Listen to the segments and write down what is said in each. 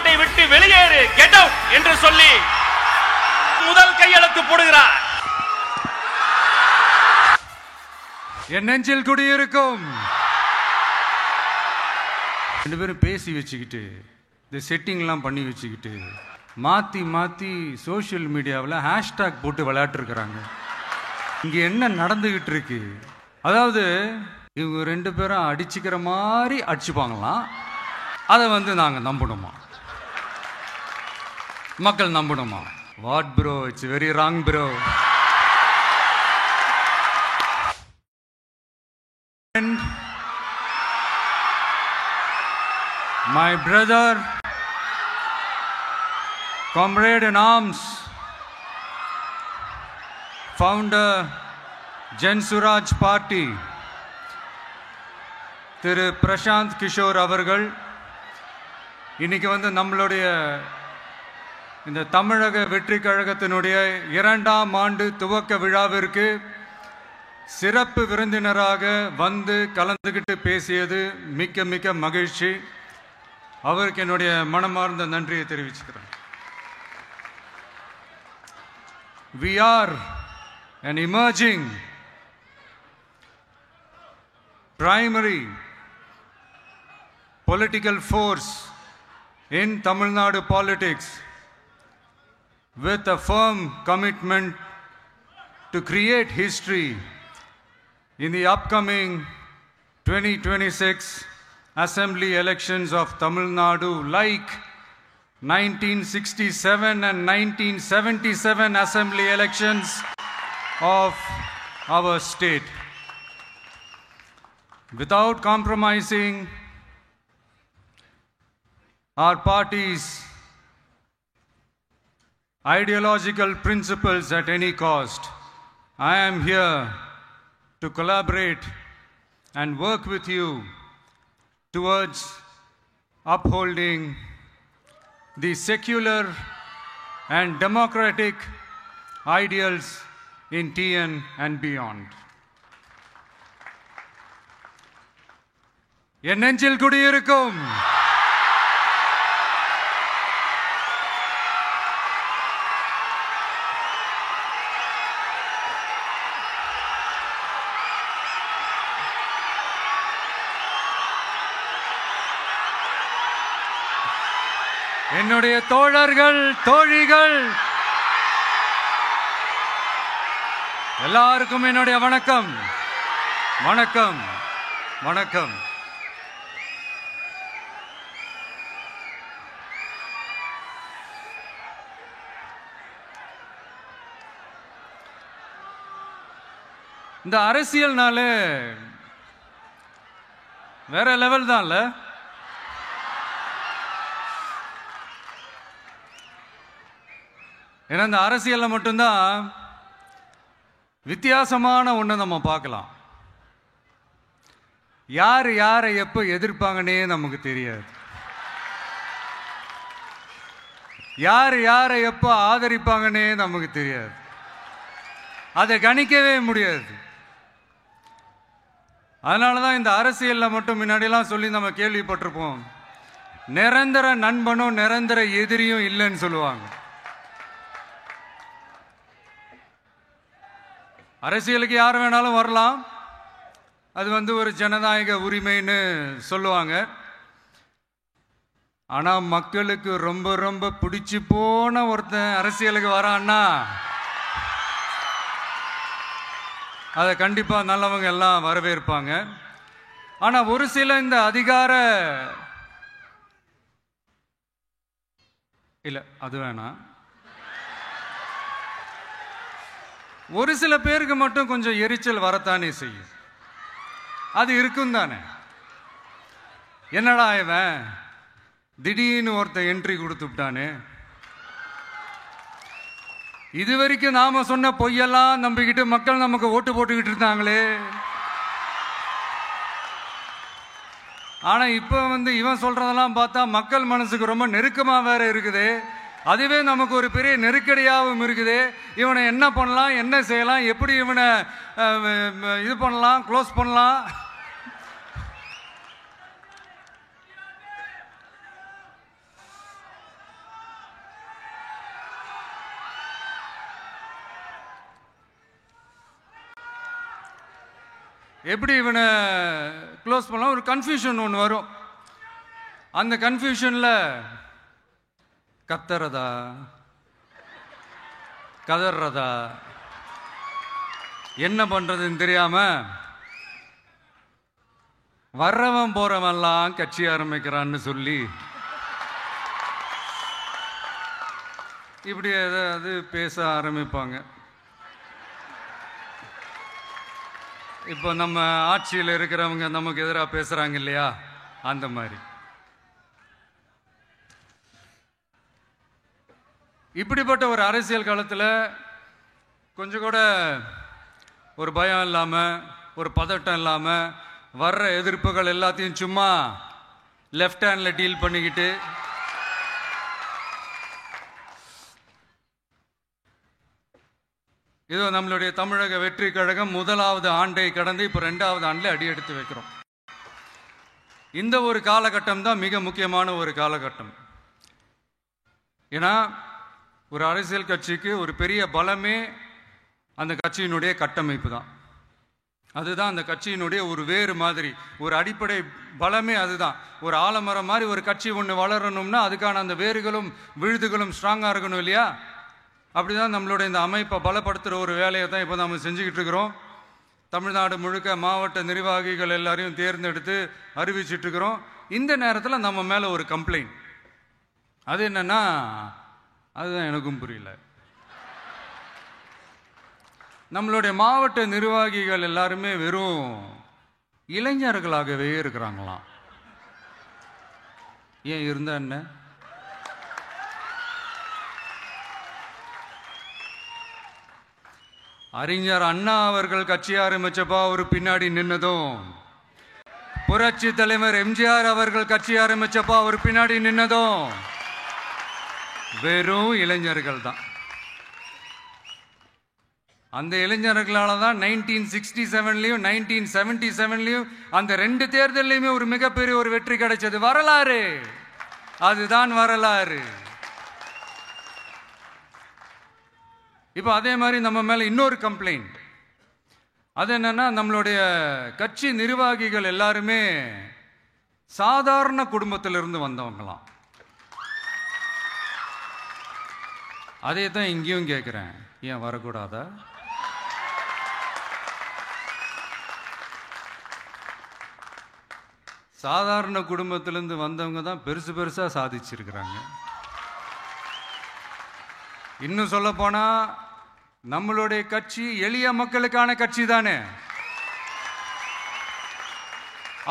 என்னை விட்டு வெளியேறு, கெட் அவுட் என்று சொல்லி முதல் கையெழுத்து போடுகிறார். என் நெஞ்சில் குடியிருக்கும் ரெண்டு பேரும் பேசி வச்சுக்கிட்டு இந்த செட்டிங்லாம் பண்ணி வச்சுக்கிட்டு மாற்றி மாற்றி சோஷியல் மீடியாவில் ஹேஷ்டாக் போட்டு விளையாட்டுருக்குறாங்க. இங்கே என்ன நடந்துக்கிட்டு இருக்கு? அதாவது இவங்க ரெண்டு பேரும் அடிச்சுக்கிற மாதிரி அடிச்சுப்பாங்களாம். அதை நாங்கள் நம்பணுமா? மக்கள் நம்பணுமா? What bro, it's very wrong bro. My brother, comrade in arms, founder, Jan Suraj Party, Thiru Prashant Kishor அவர்கள் இன்னைக்கு நம்மளுடைய இந்த தமிழக வெற்றி கழகத்தினுடைய 2ஆம் ஆண்டு துவக்க விழாவிற்கு சிறப்பு விருந்தினராக கலந்துக்கிட்டு பேசியது மிக்க மிக்க மகிழ்ச்சி. அவருக்கு என்னுடைய மனமார்ந்த நன்றியை தெரிவிச்சுக்கிறேன். We are an emerging primary political force in Tamil Nadu politics with a firm commitment to create history in the upcoming 2026 assembly elections of Tamil Nadu, like 1967 and 1977 assembly elections of our state. Without compromising our party's ideological principles at any cost, I am here to collaborate and work with you towards upholding the secular and democratic ideals in TN and beyond. என் நெஞ்சில் குடியிருக்கும் என்னுடைய தோழர்கள், தோழிகள் எல்லாருக்கும் என்னுடைய வணக்கம். வணக்கம் வணக்கம். இந்த அரசியல்னால வேற லெவல் தான்ல. ஏன்னா இந்த அரசியலில் மட்டும்தான் வித்தியாசமான ஒன்று நம்ம பார்க்கலாம். யார் யாரை எப்போ எதிர்ப்பாங்கன்னே நமக்கு தெரியாது. யார் யாரை எப்போ ஆதரிப்பாங்கன்னே நமக்கு தெரியாது. அதை கணிக்கவே முடியாது. அதனால தான் இந்த அரசியலில் மட்டும் முன்னாடியெல்லாம் சொல்லி நம்ம கேள்விப்பட்டிருப்போம், நிரந்தர நண்பனும் நிரந்தர எதிரியும் இல்லைன்னு சொல்லுவாங்க. அரசியலுக்கு யார் வேணாலும் வரலாம், அது ஒரு ஜனநாயக உரிமைன்னு சொல்லுவாங்க. ஆனால் மக்களுக்கு ரொம்ப ரொம்ப பிடிச்சி போன ஒருத்தன் அரசியலுக்கு வரான்னா அதை கண்டிப்பாக நல்லவங்க எல்லாம் வரவேற்பாங்க. ஆனால் ஒரு சில இந்த அதிகார இல்லை அது வேணாம், ஒரு சில பேருக்கு மட்டும் கொஞ்சம் எரிச்சல் வரத்தானே செய்யும். அது இருக்கும் தானே. என்னடா இவன் திடீர்னு ஒருத்தன் என்ட்ரி கொடுத்துட்டானே, இது வரைக்கும் நாம சொன்ன பொய்யெல்லாம் நம்பிக்கிட்டு மக்கள் நமக்கு ஓட்டு போட்டுக்கிட்டு இருந்தாங்களே, ஆனா இப்ப இவன் சொல்றதெல்லாம் பார்த்தா மக்கள் மனசுக்கு ரொம்ப நெருக்கமா வேற இருக்குது. அதுவே நமக்கு ஒரு பெரிய நெருக்கடியாகவும் இருக்குது. இவனை என்ன பண்ணலாம், என்ன செய்யலாம், எப்படி இவனை இது பண்ணலாம், க்ளோஸ் பண்ணலாம். எப்படி இவனை க்ளோஸ் பண்ணலாம், ஒரு கன்ஃபியூஷன் ஒன்று வரும். அந்த கன்ஃபியூஷனில் கத்துறதா கதறதா என்ன பண்றதுன்னு தெரியாம வர்றவன் போறவன்லாம் கட்சி ஆரம்பிக்கிறான்னு சொல்லி இப்படி ஏதாவது பேச ஆரம்பிப்பாங்க. இப்போ நம்ம ஆட்சியில் இருக்கிறவங்க நமக்கு எதிராக பேசுறாங்க இல்லையா, அந்த மாதிரி. இப்படிப்பட்ட ஒரு அரசியல் காலத்தில் கொஞ்சம் கூட ஒரு பயம் இல்லாமல், ஒரு பதட்டம் இல்லாமல், வர்ற எதிர்ப்புகள் எல்லாத்தையும் சும்மா லெஃப்ட் ஹேண்டில் டீல் பண்ணிக்கிட்டு இதோ நம்மளுடைய தமிழக வெற்றி கழகம் முதலாவது ஆண்டை கடந்து இப்போ 2வது ஆண்டில் அடி எடுத்து வைக்கிறோம். இந்த ஒரு காலகட்டம் தான் மிக முக்கியமான ஒரு காலகட்டம். ஏன்னா ஒரு அரசியல் கட்சிக்கு ஒரு பெரிய பலமே அந்த கட்சியினுடைய கட்டமைப்பு தான். அதுதான் அந்த கட்சியினுடைய ஒரு வேறு மாதிரி, ஒரு அடிப்படை பலமே அதுதான். ஒரு ஆலமரம் மாதிரி ஒரு கட்சி ஒன்று வளரணும்னா அதுக்கான அந்த வேர்களும் விழுதுகளும் ஸ்ட்ராங்காக இருக்கணும் இல்லையா? அப்படிதான் நம்மளுடைய இந்த அமைப்பை பலப்படுத்துகிற ஒரு வேலையை தான் இப்போ நம்ம செஞ்சுக்கிட்டு இருக்கிறோம். தமிழ்நாடு முழுக்க மாவட்ட நிர்வாகிகள் எல்லாரையும் தேர்ந்தெடுத்து அறிவிச்சிட்டு இருக்கிறோம். இந்த நேரத்தில் நம்ம மேலே ஒரு கம்ப்ளைண்ட், அது என்னன்னா, அதுதான் எனக்கும் புரியல. நம்மளுடைய மாவட்ட நிர்வாகிகள் எல்லாருமே வெறும் இளைஞர்களாகவே இருக்கிறாங்களாம். ஏன் இருந்தா என்ன? அறிஞர் அண்ணா அவர்கள் கட்சி ஆரம்பிச்சப்பா அவர் பின்னாடி நின்னதும், புரட்சி தலைவர் எம்ஜிஆர் அவர்கள் கட்சி ஆரம்பிச்சப்பா அவர் பின்னாடி நின்னதும் வெறும் இளைஞர்கள் தான். அந்த இளைஞர்களால தான் 1967லையும் 1977லையும் அந்த 2 தேர்தலையுமே ஒரு மிகப்பெரிய ஒரு வெற்றி கிடைச்சது. வரலாறு, அதுதான் வரலாறு. இப்போ அதே மாதிரி நம்ம மேல இன்னொரு கம்ப்ளைண்ட், அது என்னன்னா, நம்மளுடைய கட்சி நிர்வாகிகள் எல்லாருமே சாதாரண குடும்பத்திலிருந்து வந்தவங்களாம். அதே தான் இங்கேயும் கேட்குறேன், ஏன் வரக்கூடாதா? சாதாரண குடும்பத்திலிருந்து வந்தவங்க தான் பெருசு பெருசா சாதிச்சிருக்கிறாங்க. இன்னும் சொல்ல போனா நம்மளுடைய கட்சி எளிய மக்களுக்கான கட்சி தானே.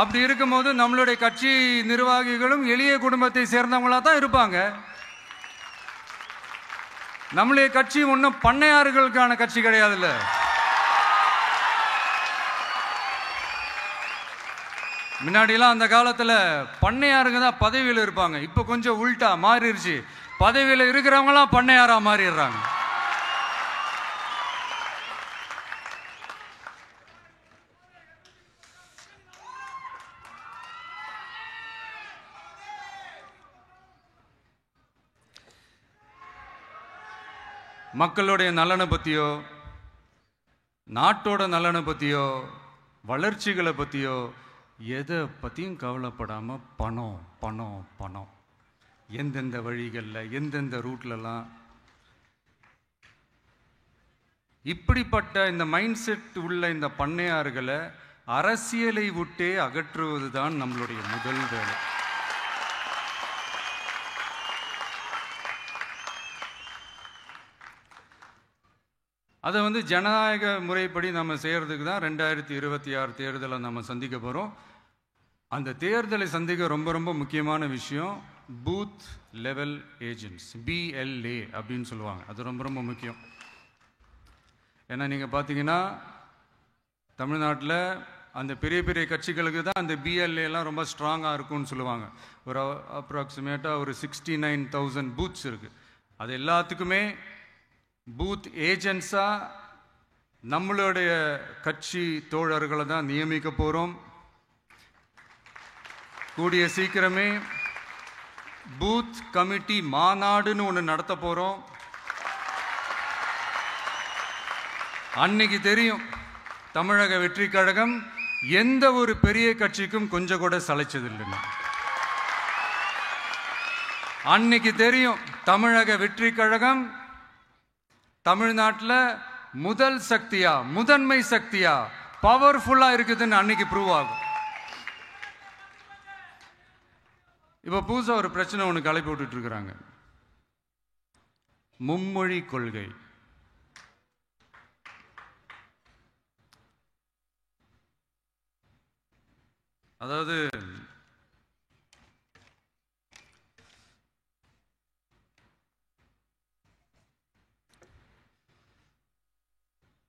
அப்படி இருக்கும்போது நம்மளுடைய கட்சி நிர்வாகிகளும் எளிய குடும்பத்தை சேர்ந்தவங்களா தான் இருப்பாங்க. நம்மளுடைய கட்சி ஒன்றும் பண்ணையாறுகளுக்கான கட்சி கிடையாதுல்ல. முன்னாடிலாம் அந்த காலத்துல பண்ணையாருங்க தான் பதவியில் இருப்பாங்க. இப்ப கொஞ்சம் உள்டா மாறிடுச்சு, பதவியில் இருக்கிறவங்களாம் பண்ணையாரா மாறிடுறாங்க. மக்களுடைய நலனை பத்தியோ, நாட்டோட நலனை பத்தியோ, வளர்ச்சிகளை பத்தியோ எதை பத்தியும் கவலைப்படாம பணம் பணம் பணம், எந்தெந்த வழிகளில் எந்தெந்த ரூட்லலாம். இப்படிப்பட்ட இந்த மைண்ட் செட் உள்ள இந்த பண்ணையார்களை அரசியலை விட்டே அகற்றுவது தான் நம்மளுடைய முதல் வேலை. அதை ஜனநாயக முறைப்படி நம்ம செய்யறதுக்கு தான் 2026 தேர்தலை நம்ம சந்திக்க போகிறோம். அந்த தேர்தலை சந்திக்க ரொம்ப ரொம்ப முக்கியமான விஷயம் பூத் லெவல் ஏஜென்ட்ஸ், BLA அப்படின்னு சொல்லுவாங்க. அது ரொம்ப ரொம்ப முக்கியம். ஏன்னா நீங்கள் பார்த்தீங்கன்னா தமிழ்நாட்டில் அந்த பெரிய பெரிய கட்சிகளுக்கு தான் அந்த BLAலாம் ரொம்ப ஸ்ட்ராங்காக இருக்கும்னு சொல்லுவாங்க. ஒரு அப்ராக்சிமேட்டாக ஒரு 69,000 பூத்ஸ் இருக்குது. அது எல்லாத்துக்குமே பூத் ஏஜென்ட்ஸாக நம்மளுடைய கட்சி தோழர்களை தான் நியமிக்க போகிறோம். கூடிய சீக்கிரமே பூத் கமிட்டி மாநாடுன்னு ஒன்று நடத்த போகிறோம். அன்னைக்கு தெரியும் தமிழக வெற்றி கழகம் எந்த ஒரு பெரிய கட்சிக்கும் கொஞ்சம் கூட சளைச்சதில்லைங்க. அன்னைக்கு தெரியும் தமிழக வெற்றி கழகம் தமிழ்நாட்டில் முதல் சக்தியா, முதன்மை சக்தியா, பவர்ஃபுல்லா இருக்குதுன்னு அன்னைக்கு ப்ரூவ் ஆகும். இப்ப புதுசா ஒரு பிரச்சனை ஒன்று கிளப்பி விட்டுட்டு இருக்கிறாங்க. மும்மொழி கொள்கை. அதாவது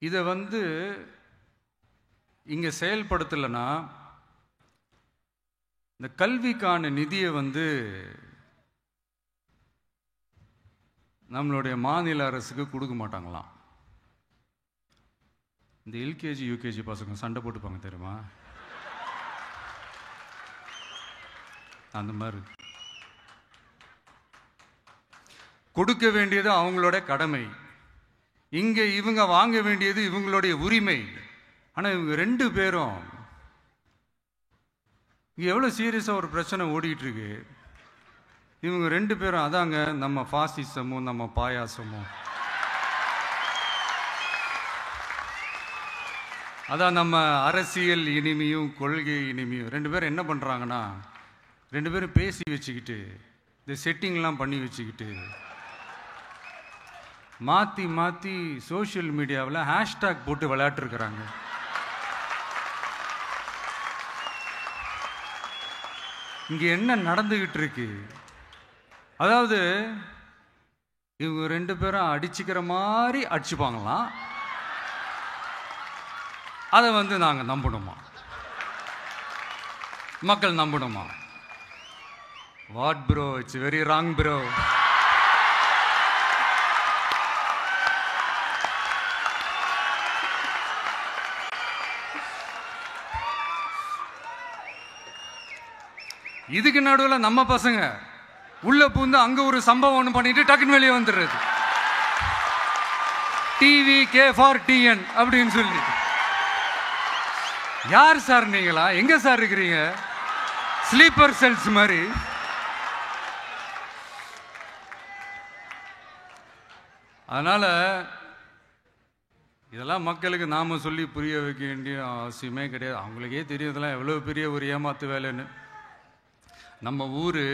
இதை இங்க செயல்படுத்தலைன்னா இந்த கல்விக்கான நிதியை நம்மளுடைய மாநில அரசுக்கு கொடுக்க மாட்டாங்களாம். இந்த எல்கேஜி யூகேஜி பசங்க சண்டை போட்டுப்பாங்க தெரியுமா, அந்த மாதிரி கொடுக்க வேண்டியது அவங்களோட கடமை, இங்க இவங்க வாங்க வேண்டியது இவங்களுடைய உரிமை. ஆனா இவங்க ரெண்டு பேரும் இங்க எவ்வளவு சீரியஸா ஒரு பிரச்சனை ஓடிட்டு இருக்கு. இவங்க ரெண்டு பேரும் அதாங்க நம்ம பாசிசமும் நம்ம பாயாசமும், அதான் நம்ம அரசியல் இனிமையும் கொள்கை இனிமையும். ரெண்டு பேரும் என்ன பண்றாங்கன்னா, ரெண்டு பேரும் பேசி வச்சுக்கிட்டு இந்த செட்டிங்லாம் பண்ணி வச்சுக்கிட்டு மாத்தி மாத்தி சோசியல் மீடியாவில் ஹேஷ்டாக் போட்டு விளையாட்டுருக்கிறாங்க. இங்க என்ன நடந்துகிட்டு இருக்கு? அதாவது இவங்க ரெண்டு பேரும் அடிச்சுக்கிற மாதிரி அடிச்சுப்பாங்களாம். அதை நாங்க நம்பணுமா? மக்கள் நம்பணுமா? What bro, it's very wrong bro. இதுக்கு நடுவில் நம்ம பசங்க உள்ள பூந்து அங்க ஒரு சம்பவம் ஒன்று பண்ணிட்டு டக்குன்னு வெளியே வந்துடுறது. டிவி கே ஃபார் டிஎன் அப்படின்னு சொல்லி. யார் சார் நீங்களா? எங்க சார் இருக்கிறீங்க? ஸ்லீப்பர் செல்ஸ் மாதிரி. அதனால இதெல்லாம் மக்களுக்கு நாம சொல்லி புரிய வைக்க வேண்டிய அவசியமே கிடையாது. அவங்களுக்கே தெரியும் இதெல்லாம் எவ்வளவு பெரிய ஒரு ஏமாத்து வேலைன்னு. நம்ம ஊரு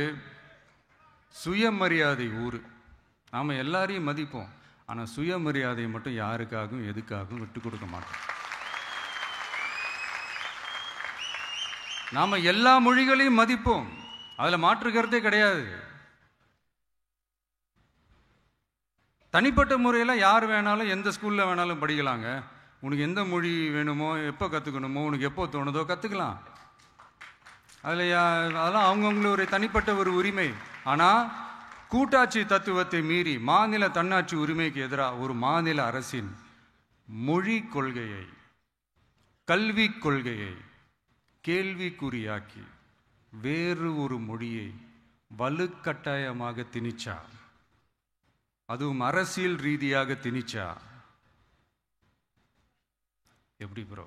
சுயமரியாதை ஊரு. நாம எல்லாரையும் மதிப்போம், ஆனா சுயமரியாதையை மட்டும் யாருக்காகவும் எதுக்காகவும் விட்டு கொடுக்க மாட்டோம். நாம எல்லா மொழிகளையும் மதிப்போம், அதுல மாற்றுக்கிறதே கிடையாது. தனிப்பட்ட முறையில் யார் வேணாலும் எந்த ஸ்கூல்ல வேணாலும் படிக்கலாங்க. உனக்கு எந்த மொழி வேணுமோ, எப்போ கற்றுக்கணுமோ, உனக்கு எப்போ தோணுதோ கற்றுக்கலாம். அதெல்லாம் அவங்கவுங்களுடைய தனிப்பட்ட ஒரு உரிமை. ஆனால் கூட்டாட்சி தத்துவத்தை மீறி மாநில தன்னாட்சி உரிமைக்கு எதிராக ஒரு மாநில அரசின் மொழி கொள்கையை, கல்வி கொள்கையை கேள்விக்குறியாக்கி வேறு ஒரு மொழியை வலுக்கட்டாயமாக திணிச்சா, அதுவும் அரசியல் ரீதியாக திணிச்சா எப்படி ப்ரோ?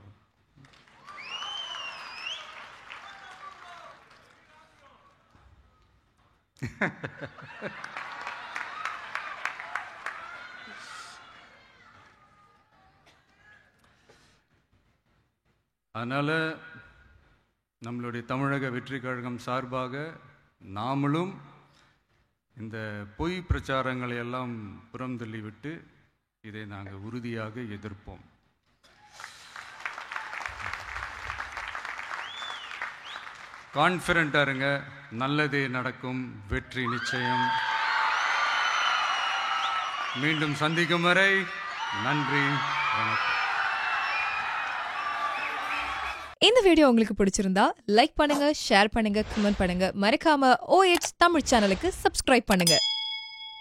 அதனால நம்மளுடைய தமிழக வெற்றி கழகம் சார்பாக நாமளும் இந்த பொய் பிரச்சாரங்களை எல்லாம் புறம் தள்ளிவிட்டு இதை நாங்கள் உறுதியாக எதிர்ப்போம். கான்ஃபிடென்ட்டா இருங்க, நல்லதே நடக்கும், வெற்றி நிச்சயம். மீண்டும் சந்திக்கும் வரை நன்றி, வணக்கம். இந்த வீடியோ உங்களுக்கு பிடிச்சிருந்தா லைக் பண்ணுங்க, ஷேர் பண்ணுங்க, கமெண்ட் பண்ணுங்க. மறக்காம OH தமிழ் சேனலுக்கு சப்ஸ்கிரைப் பண்ணுங்க.